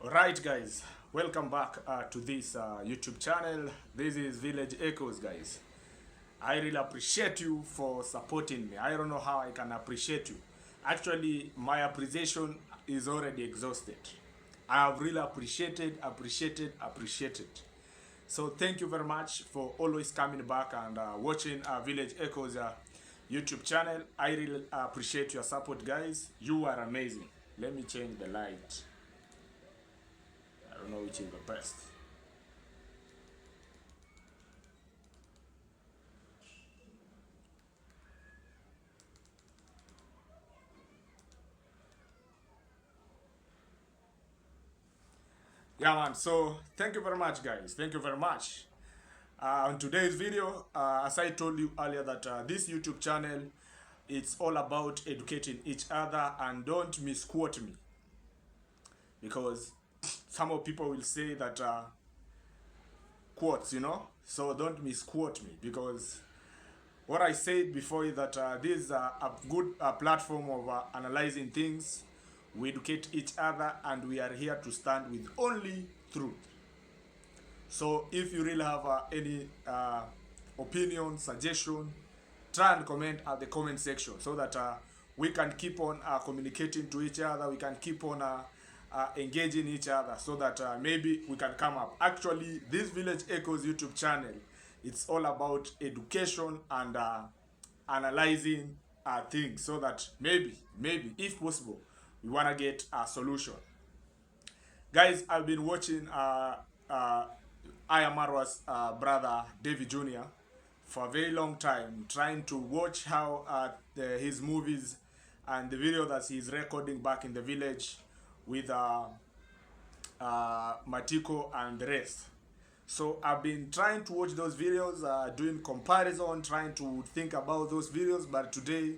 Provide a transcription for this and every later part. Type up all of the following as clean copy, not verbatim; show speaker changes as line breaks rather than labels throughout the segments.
Alright guys, welcome back to this YouTube channel. This is Village Echoes guys. I really appreciate you for supporting me. I don't know how I can appreciate you. Actually, my appreciation is already exhausted. I have really appreciated. So thank you very much for always coming back and watching Village Echoes YouTube channel. I really appreciate your support guys. You are amazing. Let me change the light. I don't know which is the best. Yeah man, so thank you very much guys. Thank you very much. On today's video, as I told you earlier that this YouTube channel, it's all about educating each other, and don't misquote me. Because some of people will say that quotes, so don't misquote me, because what I said before is that this is a good platform of analyzing things. We educate each other, and we are here to stand with only truth. So if you really have any opinion, suggestion, try and comment at the comment section, so that we can keep on communicating to each other. We can keep on engaging each other, so that maybe we can come up. Actually, this Village Echoes YouTube channel, it's all about education and analyzing things, so that maybe if possible, we want to get a solution. Guys, I've been watching Marwa's brother David Jr. for a very long time, trying to watch how his movies and the video that he's recording back in the village with Matiko and the rest. So I've been trying to watch those videos, doing comparison, trying to think about those videos, but today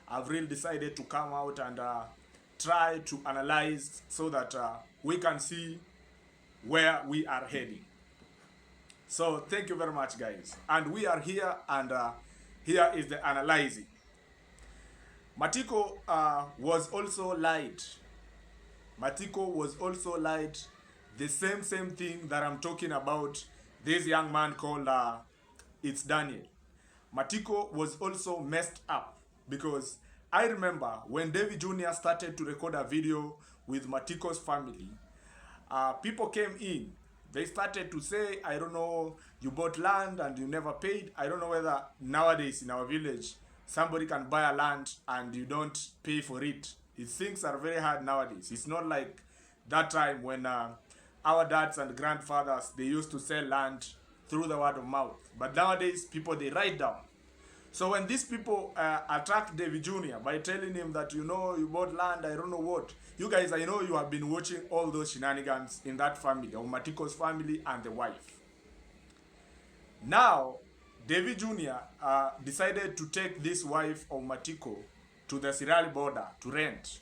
I've really decided to come out and try to analyze, so that we can see where we are heading. So thank you very much guys, and we are here, and here is the analyzing. Matiko was also lied. Matiko was also lied. The same thing that I'm talking about this young man called it's Daniel. Matiko was also messed up, because I remember when David Jr. started to record a video with Matiko's family, people came in. They started to say, I don't know, you bought land and you never paid. I don't know whether nowadays in our village somebody can buy a land and you don't pay for it. Things are very hard nowadays. It's not like that time when our dads and grandfathers, they used to sell land through the word of mouth. But nowadays, people, they write down. So when these people attack David Jr. by telling him that, you bought land, I don't know what. You guys, I know you have been watching all those shenanigans in that family, of Matiko's family and the wife. Now, David Jr. Decided to take this wife of Matiko to the Sirali border to rent.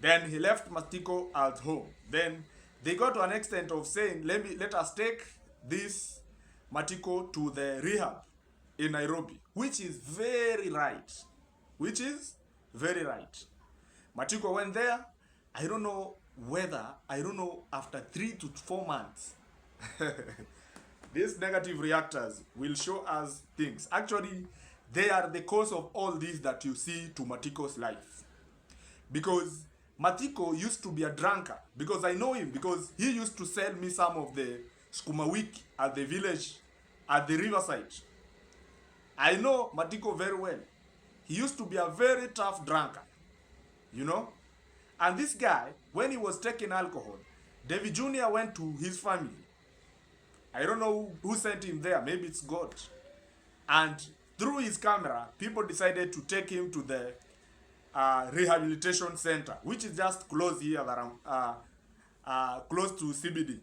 Then he left Matiko at home. Then they got to an extent of saying, let us take this Matiko to the rehab in Nairobi, which is very right. Matiko went there. I don't know after 3 to 4 months, these negative reactors will show us things. Actually, they are the cause of all this that you see to Matiko's life. Because Matiko used to be a drunkard. Because I know him. Because he used to sell me some of the skuma wiki at the village, at the riverside. I know Matiko very well. He used to be a very tough drunkard. And this guy, when he was taking alcohol, David Jr. went to his family. I don't know who sent him there. Maybe it's God. And through his camera, people decided to take him to the Rehabilitation Center, which is just close here, that close to CBD.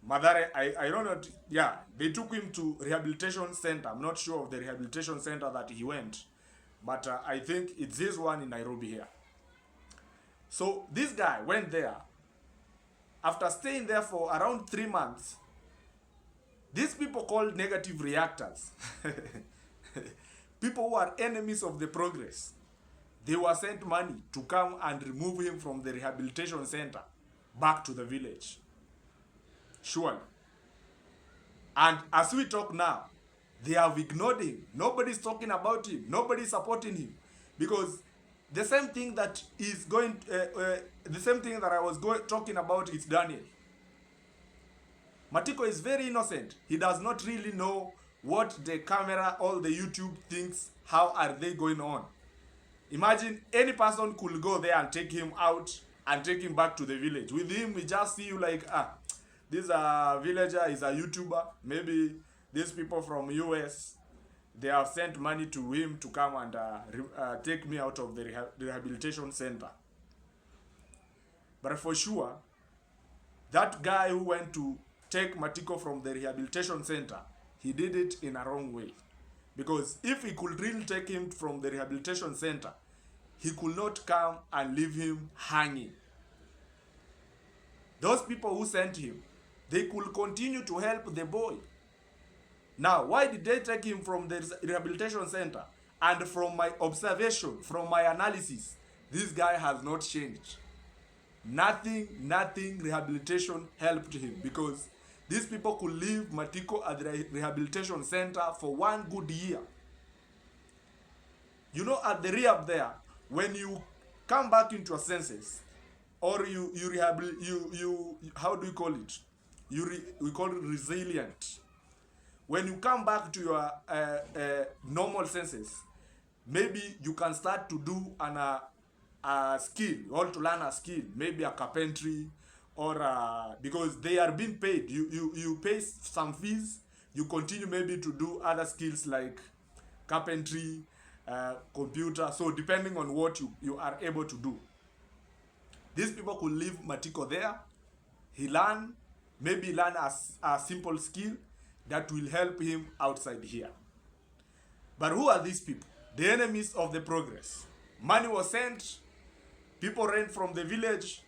Madare, I don't know. Yeah, they took him to Rehabilitation Center. I'm not sure of the Rehabilitation Center that he went, but I think it's this one in Nairobi here. So this guy went there. After staying there for around 3 months, these people called negative reactors, people who are enemies of the progress, they were sent money to come and remove him from the rehabilitation center back to the village. Surely. And as we talk now, they have ignored him. Nobody's talking about him. Nobody's supporting him. Because the same thing that is going, the same thing that I was talking about is Daniel. Matiko is very innocent. He does not really know what the camera, all the YouTube things, how are they going on. Imagine any person could go there and take him out and take him back to the village. With him, we just see you like, this villager is a YouTuber. Maybe these people from US, they have sent money to him to come and take me out of the rehabilitation center. But for sure, that guy who went to take Matiko from the rehabilitation center, he did it in a wrong way. Because if he could really take him from the rehabilitation center, he could not come and leave him hanging. Those people who sent him, they could continue to help the boy. Now, why did they take him from the rehabilitation center? And from my observation, from my analysis, this guy has not changed. Nothing rehabilitation helped him, because these people could leave Matiko at the rehabilitation center for 1 good year. You know, at the rehab there, when you come back into your senses, or you how do you call it? We call it resilient. When you come back to your normal senses, maybe you can start to do a skill. You want to learn a skill, maybe a carpentry, or because they are being paid. You pay some fees. You continue maybe to do other skills like carpentry, computer. So depending on what you are able to do. These people could leave Matiko there. He learn a simple skill that will help him outside here. But who are these people? The enemies of the progress. Money was sent. People ran from the village.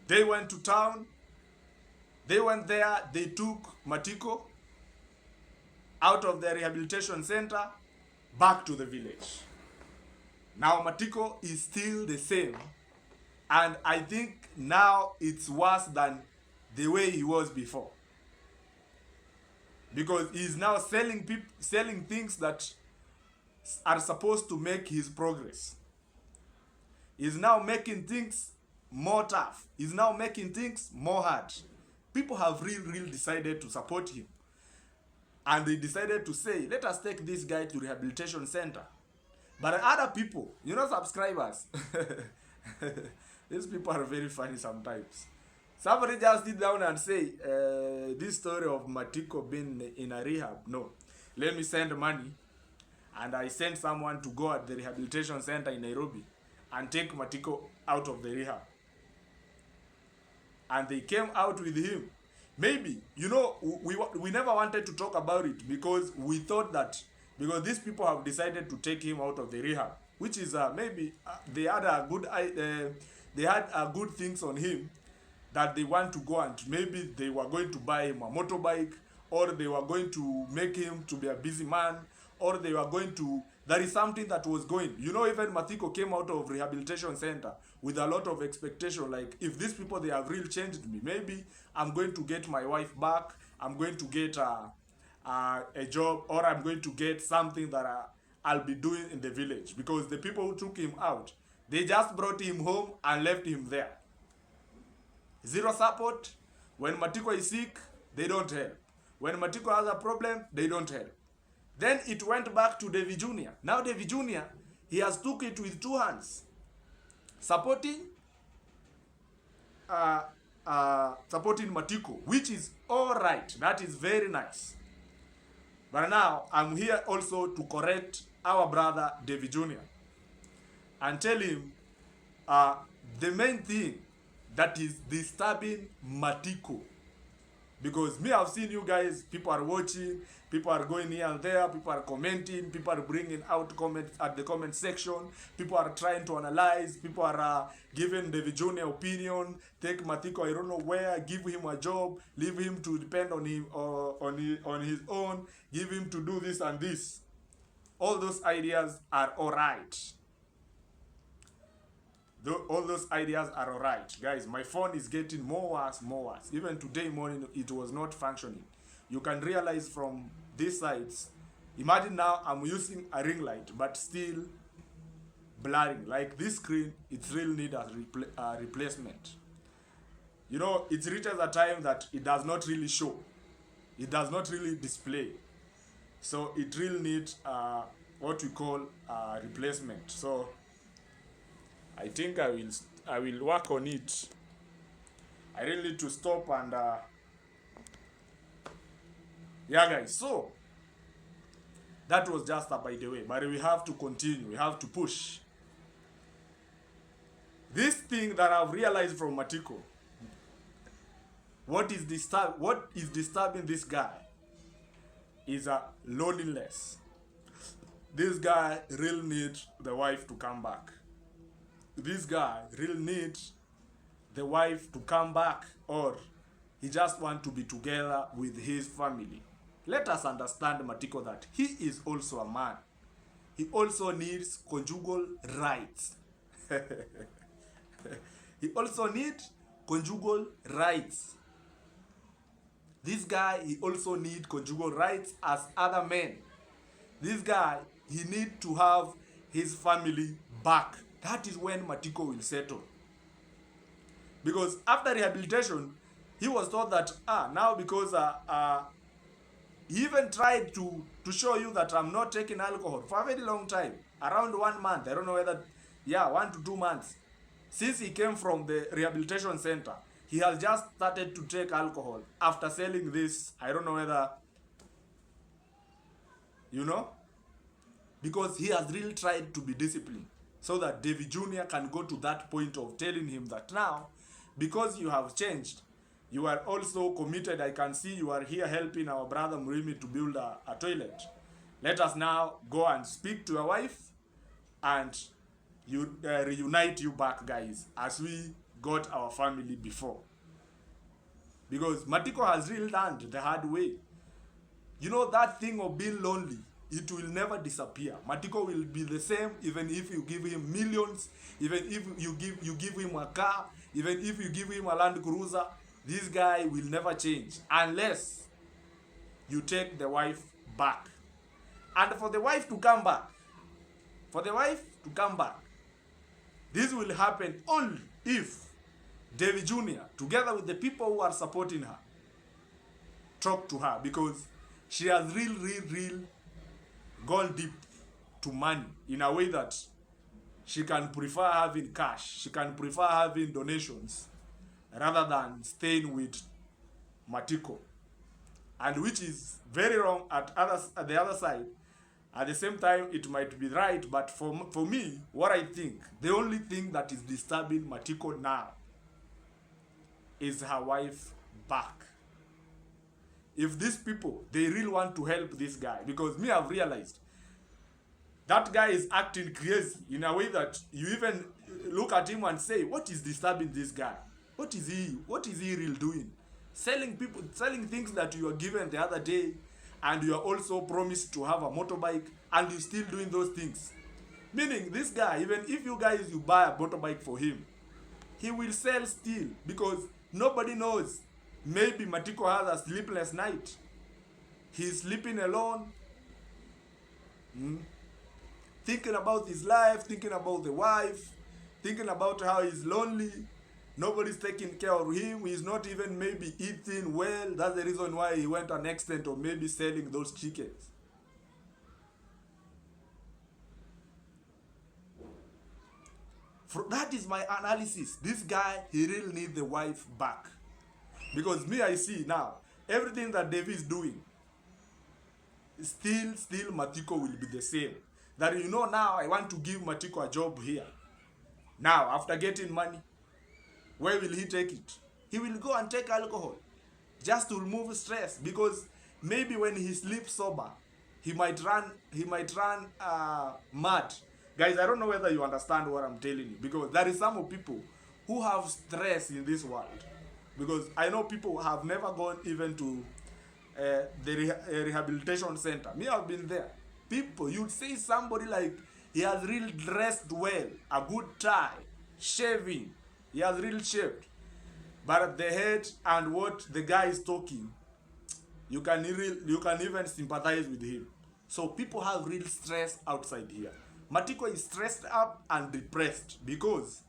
They went to town. They went there. They took Matiko out of the rehabilitation center back to the village. Now Matiko is still the same. And I think now it's worse than the way he was before. Because he's now selling things that are supposed to make his progress. He's now making things more tough. He's now making things more hard. People have really decided to support him. And they decided to say, let us take this guy to rehabilitation center. But other people, subscribers, these people are very funny sometimes. Somebody just sit down and say, this story of Matiko being in a rehab, no. Let me send money. And I sent someone to go at the rehabilitation center in Nairobi and take Matiko out of the rehab. And they came out with him. Maybe, we never wanted to talk about it because we thought that, because these people have decided to take him out of the rehab, which is maybe they had a good things on him, that they want to go, and maybe they were going to buy him a motorbike, or they were going to make him to be a busy man, or they were going to, there is something that was going. Even Matiko came out of rehabilitation center with a lot of expectation, like, if these people, they have really changed me, maybe I'm going to get my wife back, I'm going to get a job, or I'm going to get something that I'll be doing in the village. Because the people who took him out, they just brought him home and left him there. Zero support. When Matiko is sick, they don't help. When Matiko has a problem, they don't help. Then it went back to David Jr. Now David Jr., he has took it with 2 hands. Supporting Matiko, which is all right. That is very nice. But now I'm here also to correct our brother David Jr. and tell him the main thing that is disturbing Matiko. Because me, I've seen you guys, people are watching, people are going here and there, people are commenting, people are bringing out comments at the comment section, people are trying to analyze, people are giving David Jr. opinion, take Matiko, I don't know where, give him a job, leave him to depend on him on his own, give him to do this and this. All those ideas are alright. All those ideas are alright. Guys, my phone is getting more worse, more worse. Even today morning, it was not functioning. You can realize from these sides, imagine now I'm using a ring light, but still blurring. Like this screen, it really needs a replacement. You know, it reaches a time that it does not really show. It does not really display. So it really needs what we call a replacement. So I think I will work on it. I really need to stop and yeah, guys. So that was just by the way, but we have to continue. We have to push. This thing that I've realized from Matiko, what is disturbing this guy is a loneliness. This guy really needs the wife to come back. This guy really needs the wife to come back, or he just want to be together with his family. Let us understand, Matiko, that he is also a man. He also needs conjugal rights. He also needs conjugal rights. This guy, he also needs conjugal rights as other men. This guy, he needs to have his family back. That is when Matiko will settle. Because after rehabilitation, he was told that, now because he even tried to show you that I'm not taking alcohol for a very long time. Around 1 month. I don't know whether, 1 to 2 months. Since he came from the rehabilitation center, he has just started to take alcohol after selling this. I don't know whether, because he has really tried to be disciplined so that David Jr. can go to that point of telling him that now, because you have changed, you are also committed. I can see you are here helping our brother Murimi to build a toilet. Let us now go and speak to your wife and reunite you back, guys, as we got our family before. Because Matiko has really learned the hard way. You know, that thing of being lonely, it will never disappear. Matiko will be the same even if you give him millions, even if you give him a car, even if you give him a Land Cruiser. This guy will never change unless you take the wife back. And for the wife to come back, this will happen only if David Jr., together with the people who are supporting her, talk to her, because she has real gone deep to money in a way that she can prefer having cash, she can prefer having donations rather than staying with Matiko. And which is very wrong at the other side. At the same time, it might be right, but for me, what I think, the only thing that is disturbing Matiko now is her wife back. If these people, they really want to help this guy, because me, I've realized that guy is acting crazy in a way that you even look at him and say, what is disturbing this guy? What is he really doing? Selling things that you were given the other day, and you are also promised to have a motorbike, and you're still doing those things. Meaning, this guy, even if you buy a motorbike for him, he will sell still, because nobody knows. Maybe Matiko has a sleepless night. He's sleeping alone, thinking about his life, thinking about the wife, thinking about how he's lonely. Nobody's taking care of him. He's not even maybe eating well. That's the reason why he went an extent of maybe selling those chickens. That is my analysis. This guy, he really needs the wife back. Because me, I see now, everything that David is doing, still Matiko will be the same. That now I want to give Matiko a job here. Now, after getting money, where will he take it? He will go and take alcohol just to remove stress, because maybe when he sleeps sober, he might run mad. Guys, I don't know whether you understand what I'm telling you, because there is some people who have stress in this world. Because I know people who have never gone even to the rehabilitation center. Me, I've been there. People, you'd say somebody like, he has really dressed well, a good tie, shaving. He has really shaved. But the head and what the guy is talking, you can even sympathize with him. So people have real stress outside here. Matiko is stressed up and depressed because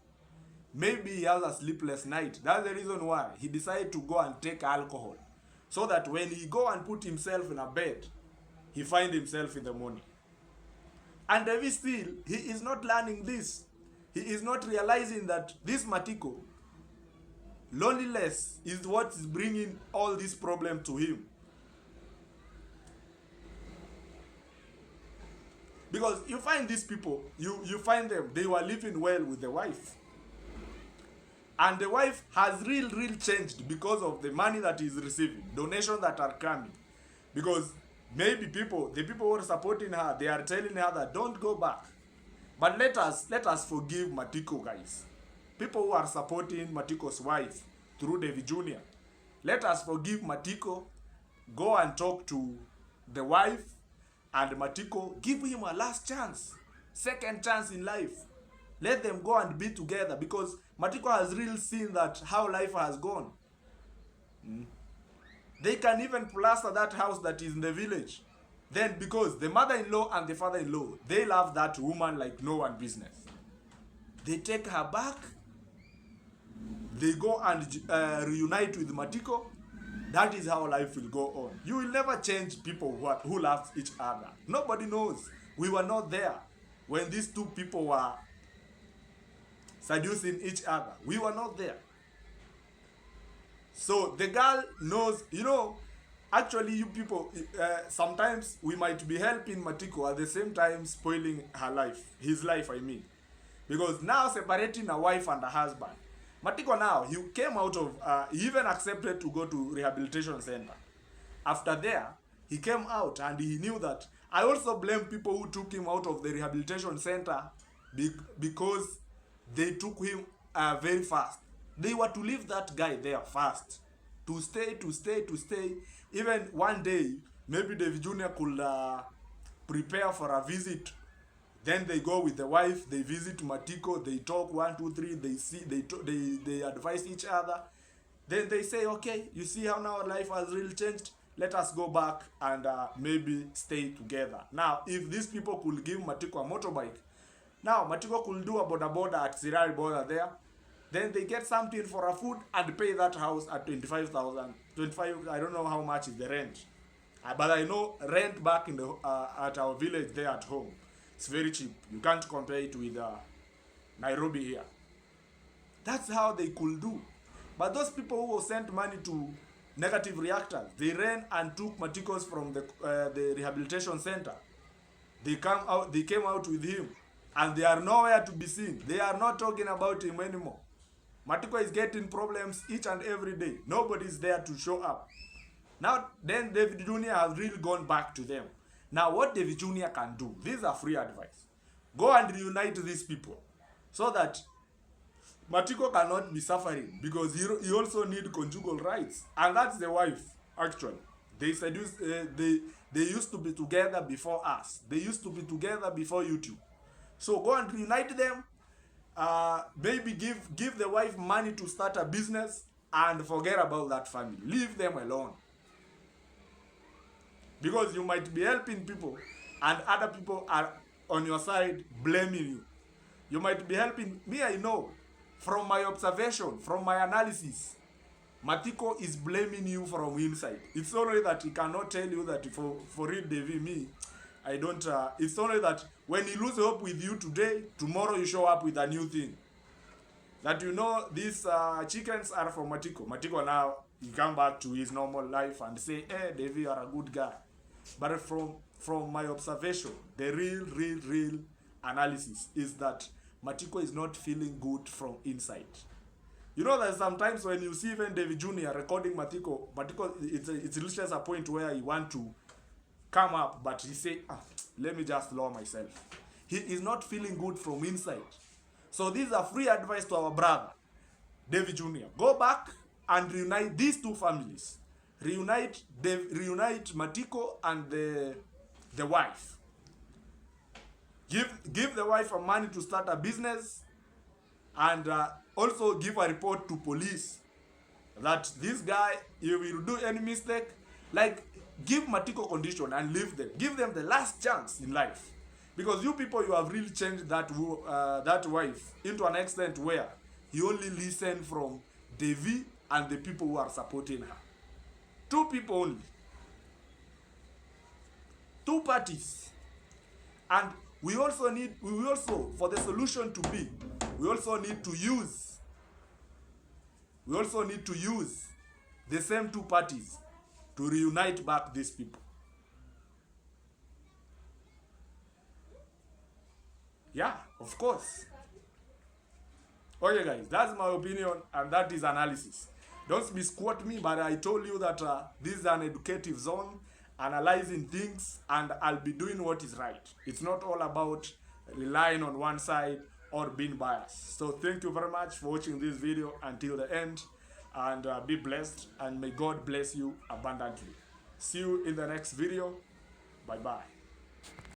maybe he has a sleepless night. That's the reason why he decided to go and take alcohol. So that when he go and put himself in a bed, he find himself in the morning. And David still, he is not learning this. He is not realizing that this Matiko, loneliness is what is bringing all this problem to him. Because you find these people, you find them, they were living well with the wife. And the wife has real changed because of the money that he's receiving, donations that are coming. Because maybe the people who are supporting her, they are telling her that don't go back. But let us forgive Matiko, guys. People who are supporting Matiko's wife through David Jr. Let us forgive Matiko. Go and talk to the wife and Matiko. Give him a last chance. Second chance in life. Let them go and be together because Matiko has really seen that how life has gone. They can even plaster that house that is in the village. Then because the mother-in-law and the father-in-law, they love that woman like no one business. They take her back. They go and reunite with Matiko. That is how life will go on. You will never change people who love each other. Nobody knows. We were not there when these two people were seducing each other. We were not there. So the girl knows, actually you people, sometimes we might be helping Matiko at the same time spoiling her life. His life, I mean. Because now separating a wife and a husband. Matiko now, he came out of, he even accepted to go to Rehabilitation Center. After there, he came out and he knew that. I also blame people who took him out of the Rehabilitation Center because they took him very fast. They were to leave that guy there fast. To stay. Even one day, maybe David Jr. could prepare for a visit. Then they go with the wife, they visit Matiko, they talk 1, 2, 3, they see, they advise each other. Then they say, okay, you see how now life has really changed? Let us go back and maybe stay together. Now, if these people could give Matiko a motorbike, now Matiko could do a boda at Sirari border there. Then they get something for a food and pay that house at 25,000. 25, I don't know how much is the rent. But I know rent back in the at our village there at home. It's very cheap. You can't compare it with Nairobi here. That's how they could do. But those people who sent money to negative reactors, they ran and took Matiko's from the rehabilitation center. They came out with him, and they are nowhere to be seen. They are not talking about him anymore. Matiko is getting problems each and every day. Nobody is there to show up. Now, then David Jr. has really gone back to them. Now, what David Jr. can do, this is a free advice. Go and reunite these people so that Matiko cannot be suffering because he also needs conjugal rights. And that's the wife, actually. They seduce, they used to be together before us. They used to be together before YouTube. So go and reunite them. Maybe give the wife money to start a business and forget about that family. Leave them alone. Because you might be helping people and other people are on your side blaming you. You might be helping me, I know. From my observation, from my analysis, Matiko is blaming you from inside. It's only that he cannot tell you that for real, David, me, I don't, it's only that when he loses hope with you today, tomorrow you show up with a new thing. That these chickens are for Matiko. Matiko now, he come back to his normal life and say, hey, David, you are a good guy. But from my observation, the real analysis is that Matiko is not feeling good from inside. You know that sometimes when you see even David Jr. recording Matiko, it reaches a point where he want to come up, but he say, let me just lower myself. He is not feeling good from inside. So this is a free advice to our brother, David Jr. Go back and reunite these two families. Reunite Matiko and the wife. Give the wife money to start a business and also give a report to police that this guy, if he will do any mistake, like give Matiko condition and leave them. Give them the last chance in life. Because you people, you have really changed that wife into an extent where you only listen from Devi and the people who are supporting her. Two people only. Two parties. And we also, for the solution to be, we also need to use the same two parties to reunite back these people. Yeah, of course. Okay, guys, that's my opinion and that is analysis. Don't misquote me, but I told you that this is an educative zone, analyzing things, and I'll be doing what is right. It's not all about relying on one side or being biased. So thank you very much for watching this video until the end, and be blessed, and may God bless you abundantly. See you in the next video. Bye bye.